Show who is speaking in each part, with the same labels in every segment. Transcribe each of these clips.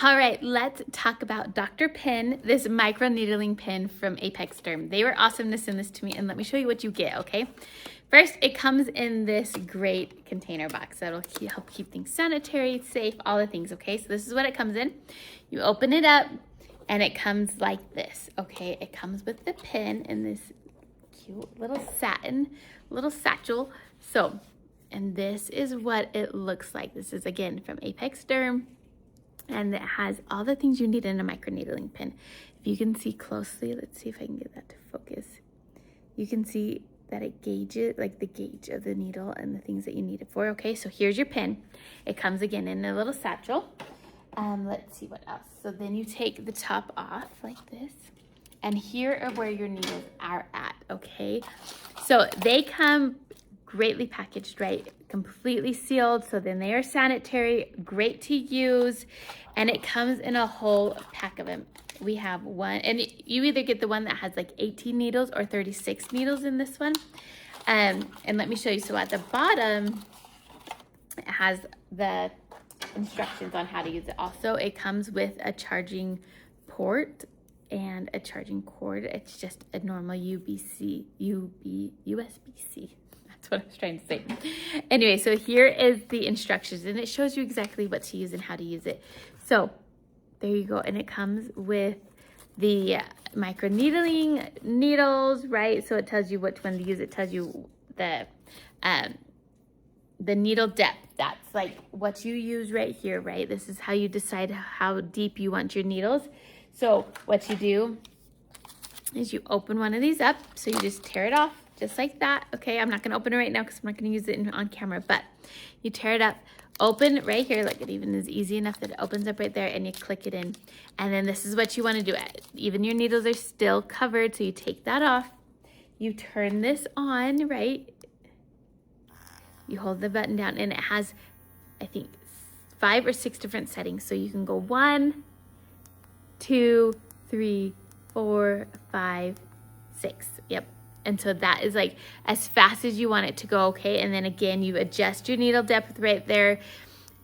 Speaker 1: All right, let's talk about Dr. Pin, this microneedling pin from ApexDerm. They were awesome to send this to me, and let me show you what you get, okay? First, it comes in this great container box that'll help keep things sanitary, safe, all the things, okay? So this is what it comes in. You open it up, and it comes like this, okay? It comes with the pin in this cute little satin, little satchel. So, and this is what it looks like. This is, again, from ApexDerm. And it has all the things you need in a microneedling pin. If you can see closely, let's see if I can get that to focus. You can see that it gauges, like the gauge of the needle and the things that you need it for. Okay, so here's your pin. It comes again in a little satchel. Let's see what else. So then you take the top off like this. And here are where your needles are at, okay? So they come greatly packaged, right? Completely sealed, so then they are sanitary, great to use, and it comes in a whole pack of them. We have one, and you either get the one that has like 18 needles or 36 needles in this one. And let me show you. So at the bottom, it has the instructions on how to use it. Also, it comes with a charging port and a charging cord. It's just a normal USB-C. That's what I was trying to say. Anyway, so here is the instructions, and it shows you exactly what to use and how to use it. So there you go, and it comes with the microneedling needles, right? So it tells you which one to use. It tells you the needle depth. That's like what you use right here, right? This is how you decide how deep you want your needles. So what you do is you open one of these up. So you just tear it off just like that. Okay, I'm not going to open it right now because I'm not going to use it on camera, but you tear it up, open right here, like it even is easy enough that it opens up right there, and you click it in. And then this is what you want to do. Even your needles are still covered, so you take that off. You turn this on, right? You hold the button down, and it has, I think, 5 or 6 different settings. So you can go 1, 2, 3, 4, 5, 6. Yep. And so that is like as fast as you want it to go, okay? And then again, you adjust your needle depth right there.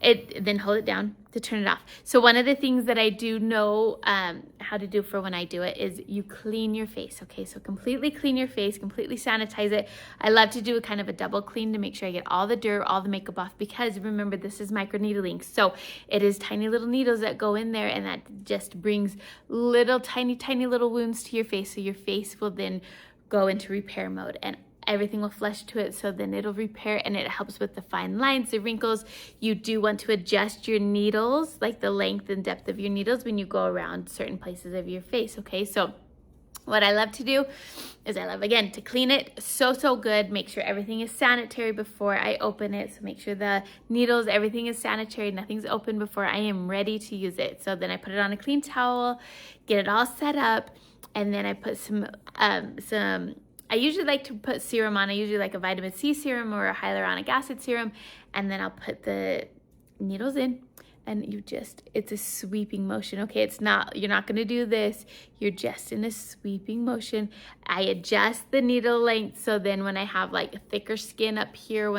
Speaker 1: Then hold it down to turn it off. So one of the things that I do know how to do for when I do it is you clean your face, okay? So completely clean your face, completely sanitize it. I love to do a kind of a double clean to make sure I get all the dirt, all the makeup off, because remember, this is microneedling. So it is tiny little needles that go in there, and that just brings little tiny little wounds to your face. So your face will then go into repair mode, and everything will flush to it, so then it'll repair, and it helps with the fine lines, the wrinkles. You do want to adjust your needles, like the length and depth of your needles, when you go around certain places of your face, okay? So what I love to do is I love, again, to clean it so good, make sure everything is sanitary before I open it. So make sure the needles, everything is sanitary, nothing's open before I am ready to use it. So then I put it on a clean towel, get it all set up, and then I put I usually like to put serum on. I usually like a vitamin C serum or a hyaluronic acid serum, and then I'll put the needles in, and it's a sweeping motion, okay? You're not gonna do this, you're just in a sweeping motion. I adjust the needle length, so then when I have like thicker skin up here,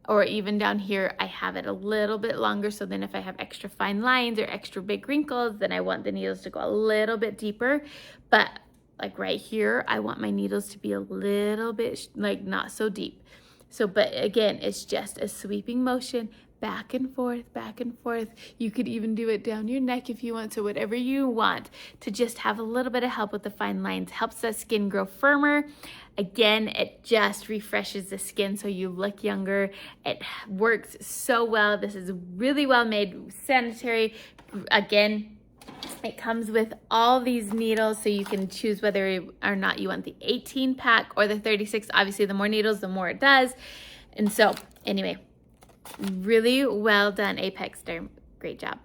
Speaker 1: or even down here, I have it a little bit longer. So then if I have extra fine lines or extra big wrinkles, then I want the needles to go a little bit deeper. But like right here, I want my needles to be a little bit like not so deep. So, but again, it's just a sweeping motion, back and forth, back and forth. You could even do it down your neck if you want. So whatever you want to just have a little bit of help with the fine lines, helps the skin grow firmer. Again, it just refreshes the skin so you look younger. It works so well. This is really well made, sanitary. Again, it comes with all these needles, so you can choose whether or not you want the 18 pack or the 36. Obviously, the more needles, the more it does. And so, anyway, really well done, ApexDerm. Great job.